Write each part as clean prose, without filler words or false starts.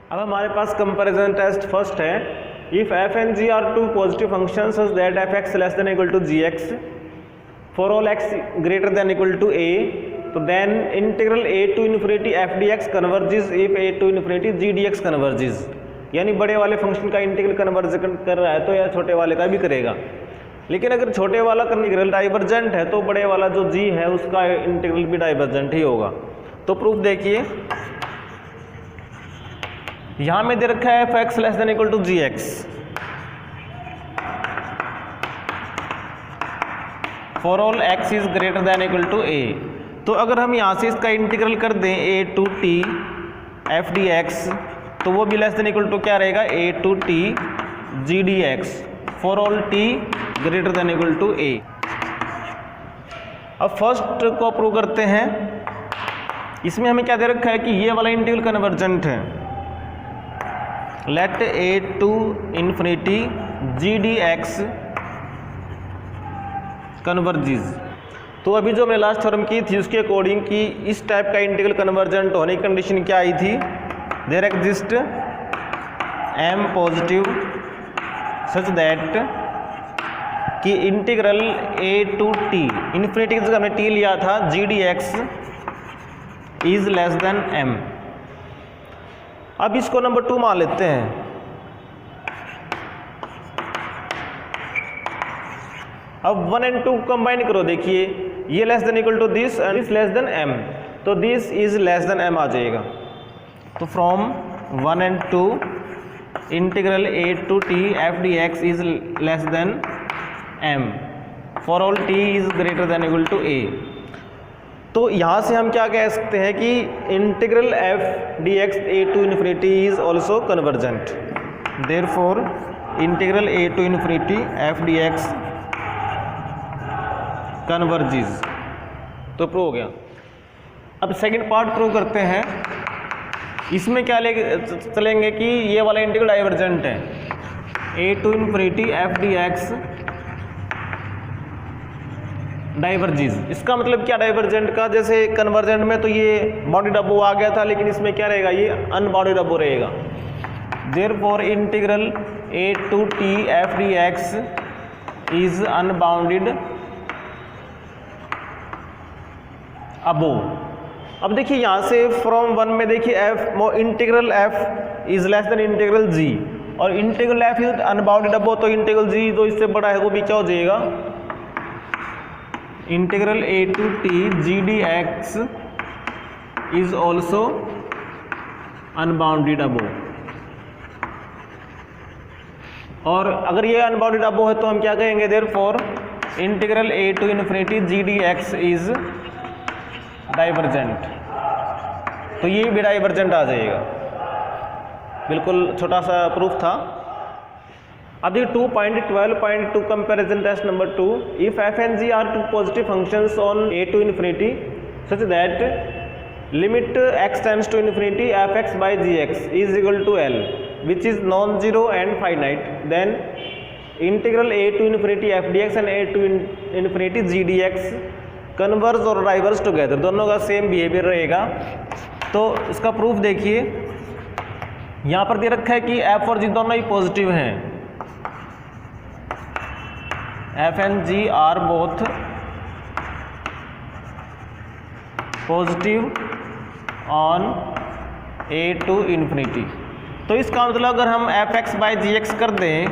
अब हमारे पास कंपैरिजन टेस्ट फर्स्ट है, if F and ji are two positive function such that F X less than equal to G x for all X greater than equal to A, तो then integral A to infinity F D X converges if A to infinity G D X converges. यानी बड़े वाले function का integral converge कर रहा है तो यह छोटे वाले का भी करेगा, लेकिन अगर छोटे वाला का इंटीग्रल डाइवर्जेंट है तो बड़े वाला जो जी है उसका इंटीग्रल भी डाइवर्जेंट ही होगा। तो प्रूफ देखिए, यहां में दे रखा है F X less than equal to G x for all X is greater than equal to A. तो अगर हम यहां से इसका इंटीग्रल कर दें A to T F D X, तो वो भी लेस देन इक्वल टू क्या रहेगा, A to T G D X for all T greater than equal to A. अब फर्स्ट को प्रूव करते हैं। इसमें हमें क्या दे रखा है कि ये वाला इंटीग्रल कन्वर्जेंट है, let A to infinity G D X converges. तो अभी जो हमने लास्ट थ्योरम की थी उसके अकॉर्डिंग कि इस टाइप का इंटीग्रल कन्वर्जेंट होने की कंडीशन क्या आई थी, there exist M positive such that कि integral A to T infinity की जगह हमने टी लिया था G D x is less than M. अब इसको नंबर 2 मान लेते हैं। अब 1 and 2 कंबाइन करो, देखिए ये less than equal to this and this less than M, तो this is less than M आ जाएगा। तो from 1 and 2 integral A to T F D x is less than M for all T is greater than equal to A. तो यहाँ से हम क्या कह सकते हैं कि integral F D X A to infinity is also convergent, therefore integral A to infinity F D X converges. तो प्रूव हो गया। अब सेकंड पार्ट प्रूव करते हैं। इसमें क्या ले चलेंगे कि ये वाला इंटीग्रल डाइवर्जेंट है, A to infinity F D X diverges. इसका मतलब क्या डाइवर्जेंट का, जैसे कन्वर्जेंट में तो ये बाउंडेड अबो आ गया था, लेकिन इसमें क्या रहेगा, ये अनबाउंडेड अबो रहेगा। Therefore integral A to T F D x is unbounded above. अब देखिए यहाँ से फ्रॉम 1 में देखिए F integral F is less than integral G, और integral F is unbounded above, तो इंटीग्रल जी जो इससे बड़ा है वो भी क्या हो जाएगा, integral A to T G D x is also unbounded above. और अगर ये अनबाउंडेड अबो है तो हम क्या कहेंगे, therefore integral A to infinity G D x is divergent. तो ये भी डाइवर्जेंट आ जाएगा। बिल्कुल छोटा सा प्रूफ था। अब ये 2.12.2 comparison test number 2, if F and ji are two positive functions on A to infinity such that limit x tends to infinity f x by ji x is equal to l which is non zero and finite, then integral A to infinity F D x and a to infinity G D x converge और diverge together, दोनों का same behaviour रहेगा। तो इसका proof देखिए, यहाँ पर दे रखा है कि एफ और जी दोनों ही पॉजिटिव हैं, F and ji are both positive on A to infinity. तो इसका मतलब अगर हम F x by ji X कर दें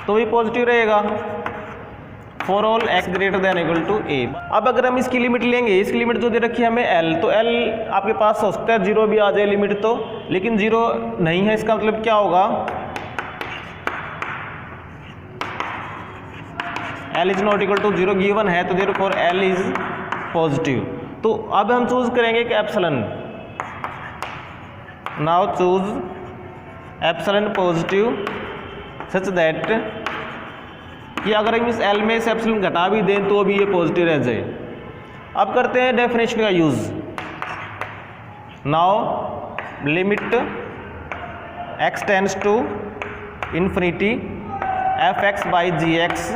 तो भी पॉजिटिव रहेगा for all X greater than equal to A. अब अगर हम इसकी लिमिट लेंगे, इसकी लिमिट जो दे रखी है हमें एल, तो एल आपके पास हो सकता है 0 भी आ जाए लिमिट तो, लेकिन 0 नहीं है। इसका मतलब क्या होगा, l is not equal to 0 given है, तो देयरफॉर एल इज पॉजिटिव। तो अब हम चूज करेंगे कि epsilon, now choose epsilon positive such that कि अगर हम इस एल में से एप्सिलॉन घटा भी दें तो भी ये पॉजिटिव रह जाए। अब करते हैं डेफिनेशन का use. Now limit x tends to infinity f x by ji x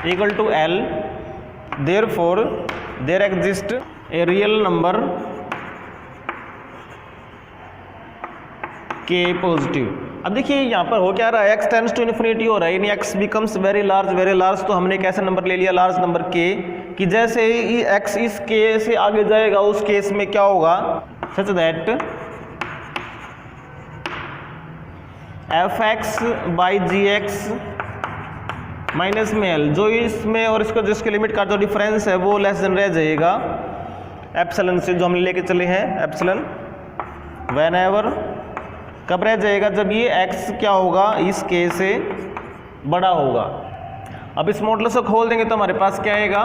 equal to l, therefore there exist a real number k positive. अब देखिए यहाँ पर हो क्या रहा है, x टेंड्स टू इन्फिनिटी हो रहा है, यानी x बिकम्स वेरी लार्ज, तो हमने कैसा नंबर ले लिया, लार्ज नंबर k, कि जैसे ही x इस k से आगे जाएगा उस केस में क्या होगा, such that fx by gx minus में l, जो इसमें और इसको जिसके लिमिट का जो डिफरेंस है वो लेस देन रह जाएगा एप्सिलॉन से, जो हम लेके चले हैं एप्सिलॉन, व्हेनेवर कब रह जाएगा, जब ये x क्या होगा इस k से बड़ा होगा। अब इस मॉडुलस को खोल देंगे तो हमारे पास क्या आएगा,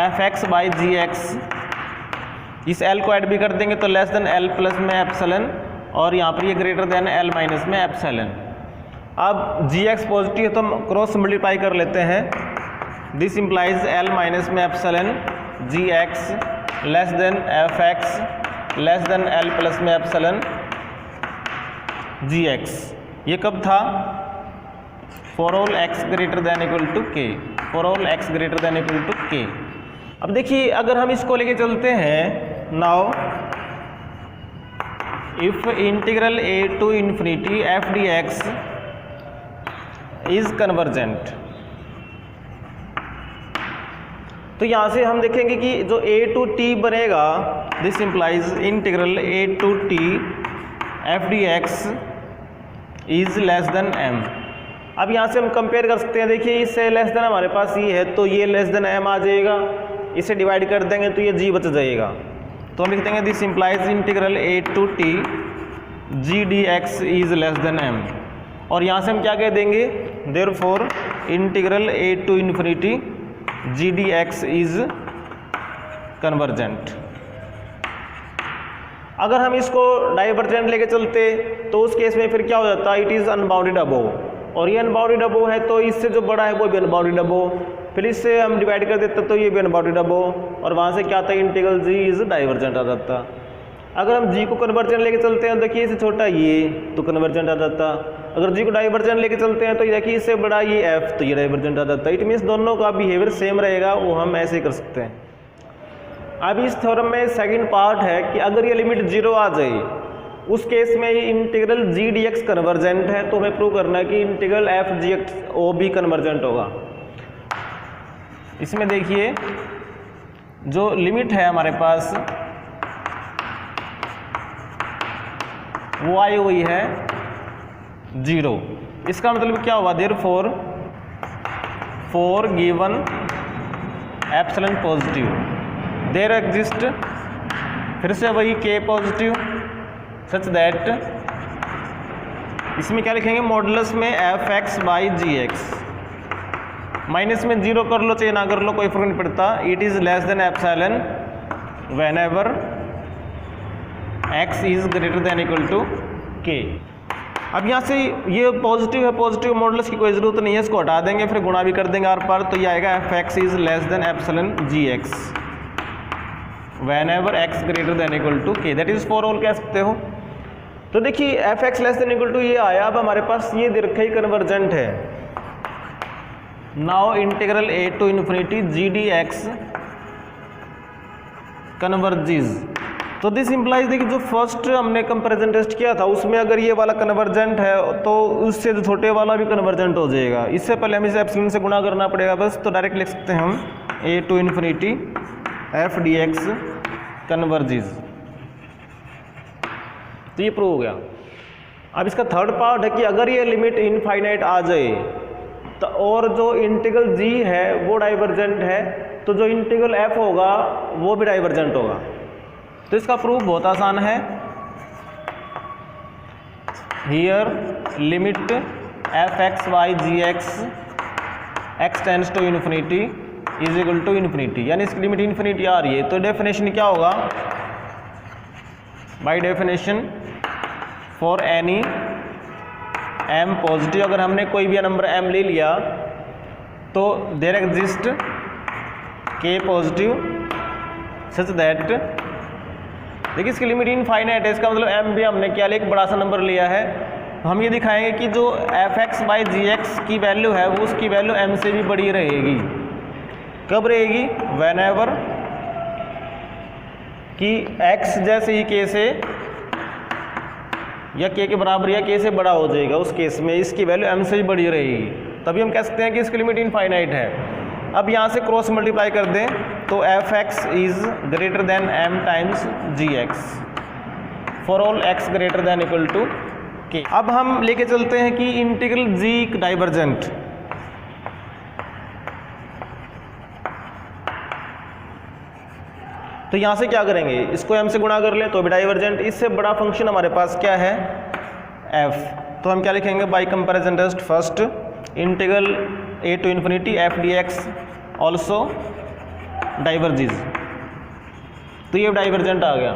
fx बाई gx, इस l को ऐड भी कर देंगे तो लेस देन l प्लस में एप्सिलॉन, और यहाँ पर ये ग्रेटर देन l माइनस में एप्सिलॉन। अब gx पॉजिटिव है तो हम क्रॉस मल्टीप्लाई कर लेते हैं, दिस इम्प्लाइज l माइनस में epsilon gx less than fx less than l plus में एप्सिलॉन gx। ये कब था, for all x greater than equal to k, for all x greater than equal to k। अब देखिए अगर हम इसको लेके चलते हैं, now if integral a to infinity f dx is convergent, तो यहाँ से हम देखेंगे कि जो a टू t बनेगा, this implies integral a to t f dx is less than m। अब यहाँ से हम कंपेयर कर सकते हैं, देखिए इससे लेस देन हमारे पास ये है तो ये लेस देन m आ जाएगा, इसे डिवाइड कर देंगे तो ये g बच जाएगा, तो हम लिख देंगे this implies integral a to t g dx is less than m, और यहाँ से हम क्या कह देंगे, therefore integral a to infinity g dx is convergent. अगर हम इसको डाइवर्जेंट लेके चलते तो उस केस में फिर क्या हो जाता, इट इज़ अनबाउंडेड अबोव, और ये अनबाउंडेड अबोव है तो इससे जो बड़ा है वो भी अनबाउंडेड अबोव, फिर इससे हम डिवाइड कर देते तो ये भी अनबाउंडेड अबोव, और वहाँ से क्या आता है, इंटीग्रल g इज डाइवर्जेंट आ जाता। अगर हम g को कन्वर्जेंट लेके चलते हैं, देखिए इससे छोटा ये तो कन्वर्जेंट आ जाता, अगर g को डाइवर्जेंट लेके चलते हैं तो देखिए इससे बड़ा ये f तो ये डाइवर्जेंट आ जाता। इट मीन्स दोनों का बिहेवियर सेम रहेगा, वो हम ऐसे कर सकते हैं। अब इस थ्योरम में सेकंड पार्ट है कि अगर ये लिमिट 0 आ जाए उस केस में ये इंटीग्रल g dx कन्वर्जेंट है, तो हमें प्रूव करना है कि इंटीग्रल f gx वो भी कन्वर्जेंट होगा। इसमें देखिए जो लिमिट है हमारे पास वो आई हुई है 0, इसका मतलब क्या हुआ, therefore for given epsilon positive there exist, फिर से वही k पॉजिटिव, सच दैट, इसमें क्या लिखेंगे, मॉडुलस में fx बाई gx, माइनस में 0 कर लो चाहे ना कर लो कोई फर्क नहीं पड़ता, it is less than epsilon whenever x is greater than equal to k। अब यहाँ से ये पॉजिटिव है, पॉजिटिव मॉडुलस की कोई ज़रूरत नहीं है, इसको हटा देंगे फिर गुणा भी कर देंगे आर पार, तो ये आएगा fx is less than epsilon gx whenever x greater than equal to k, that is for all कह सकते हो। तो देखिए fx less than equal to ये आया, अब हमारे पास ये दे रखा ही कन्वर्जेंट है। Now integral a to infinity g dx converges, तो दिस इंप्लाइज, देखिए जो फर्स्ट हमने कंपैरिजन टेस्ट किया था उसमें अगर ये वाला कन्वर्जेंट है तो उससे जो छोटे वाला भी कन्वर्जेंट हो जाएगा। इससे पहले हमें इसे एप्सिलॉन से गुणा करना पड़ेगा बस, तो डायरेक्ट लिख सकते हैं हम a to infinity f dx converges, तो ये प्रूव हो गया। अब इसका थर्ड पार्ट है कि अगर ये लिमिट इनफाइनाइट आ जाए तो और जो इंटीग्रल g है वो डाइवर्जेंट है, तो जो इंटीग्रल f होगा वो भी डाइवर्जेंट होगा। तो इसका प्रूफ बहुत आसान है, here limit fx by gx x tends to infinity is equal to infinity, यानी इसकी लिमिट इन्फिनिटी आ रही है, तो डेफिनेशन क्या होगा, by definition for any m positive, अगर हमने कोई भी नंबर m ले लिया तो there exist k positive such that, देखिए इसकी लिमिट इनफाइनाइट है, इसका मतलब m भी हमने क्या लिया, एक बड़ा सा नंबर लिया है, हम ये दिखाएंगे कि जो fx बाई gx की वैल्यू है वो उसकी वैल्यू m से भी बड़ी रहेगी। कब रहेगी, व्हेनेवर कि x जैसे ही k से या के के बराबर या के से बड़ा हो जाएगा, उस केस में इसकी वैल्यू m से ही बड़ी रहेगी, तभी हम कह सकते हैं कि इसकी लिमिट इनफाइनाइट है। अब यहाँ से क्रॉस मल्टीप्लाई कर दें तो f x is greater than m times g x for all x greater than equal to k। अब हम लेके चलते हैं कि इंटीग्रल g डाइवर्जेंट, तो यहाँ से क्या करेंगे, इसको m से गुणा कर लें तो भी डाइवर्जेंट। इससे बड़ा फंक्शन हमारे पास क्या है, f, तो हम क्या लिखेंगे, by comparison test first integral a to infinity f dx also diverges, तो ये डाइवर्जेंट आ गया।